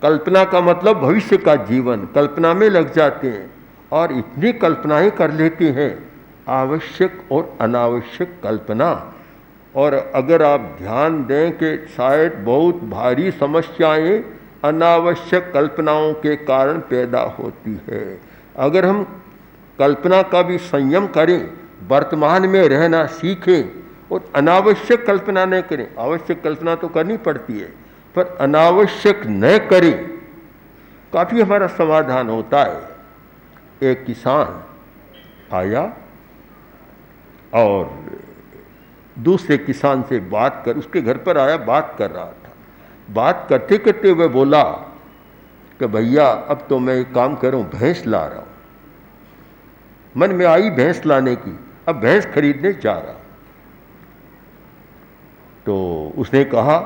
कल्पना का मतलब भविष्य का जीवन, कल्पना में लग जाते हैं और इतनी कल्पनाएं कर लेते हैं, आवश्यक और अनावश्यक कल्पना। और अगर आप ध्यान दें कि शायद बहुत भारी समस्याएं अनावश्यक कल्पनाओं के कारण पैदा होती है। अगर हम कल्पना का भी संयम करें, वर्तमान में रहना सीखें और अनावश्यक कल्पना न करें, आवश्यक कल्पना तो करनी पड़ती है पर अनावश्यक न करें, काफ़ी हमारा समाधान होता है। एक किसान आया और दूसरे किसान से बात कर, उसके घर पर आया, बात कर रहा था। बात करते करते वह बोला कि भैया अब तो मैं एक काम करूं, भैंस ला रहा हूं। मन में आई भैंस लाने की, अब भैंस खरीदने जा रहा। तो उसने कहा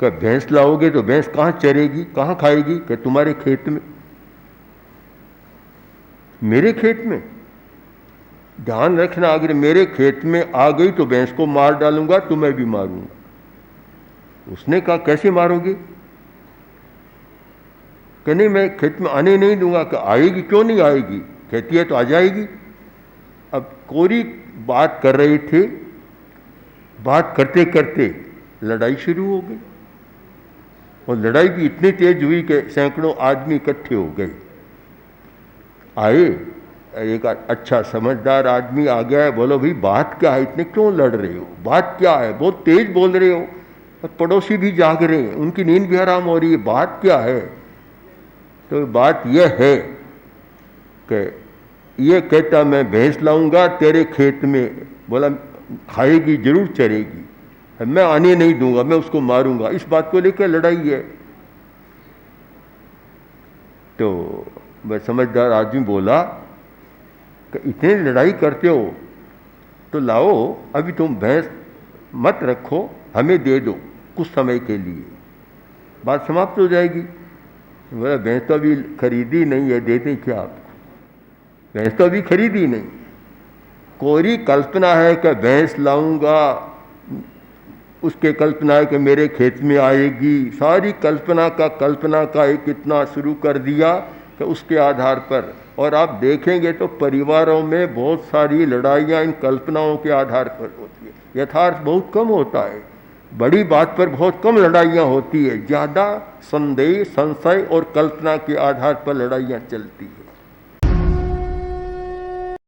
कि भैंस लाओगे तो भैंस कहाँ चरेगी, कहाँ खाएगी? कि तुम्हारे खेत में। मेरे खेत में? ध्यान रखना, अगर मेरे खेत में आ गई तो भैंस को मार डालूंगा, तुम्हें भी मारूंगा। उसने कहा कैसे मारोगे? कि नहीं, मैं खेत में आने नहीं दूंगा। कि आएगी, क्यों नहीं आएगी? कहती है तो आ जाएगी। अब कोरी बात कर रहे थे, बात करते करते लड़ाई शुरू हो गई और लड़ाई भी इतनी तेज हुई कि सैकड़ों आदमी इकट्ठे हो गए। आए, एक अच्छा समझदार आदमी आ गया है, बोलो भाई बात क्या है, इतने क्यों लड़ रहे हो, बात क्या है, बहुत तेज बोल रहे हो, और पड़ोसी भी जाग रहे हैं, उनकी नींद भी हराम हो रही है, बात क्या है? तो बात यह है कि ये कहता मैं भैंस लाऊंगा तेरे खेत में, बोला खाएगी जरूर चरेगी, मैं आने नहीं दूंगा, मैं उसको मारूंगा। इस बात को लेकर लड़ाई है। तो वह समझदार आदमी बोला कि इतनी लड़ाई करते हो तो लाओ, अभी तुम भैंस मत रखो, हमें दे दो कुछ समय के लिए, बात समाप्त हो जाएगी। बोला भैंस तो अभी खरीदी नहीं है, देते क्या आपको? भैंस तो अभी खरीदी नहीं। कोरी कल्पना है कि भैंस लाऊंगा, उसके कल्पना है कि मेरे खेत में आएगी, सारी कल्पना का एक इतना शुरू कर दिया कि उसके आधार पर। और आप देखेंगे तो परिवारों में बहुत सारी लड़ाइयाँ इन कल्पनाओं के आधार पर होती है। यथार्थ बहुत कम होता है, बड़ी बात पर बहुत कम लड़ाइयाँ होती है, ज़्यादा संदेह, संशय और कल्पना के आधार पर लड़ाइयाँ चलती हैं।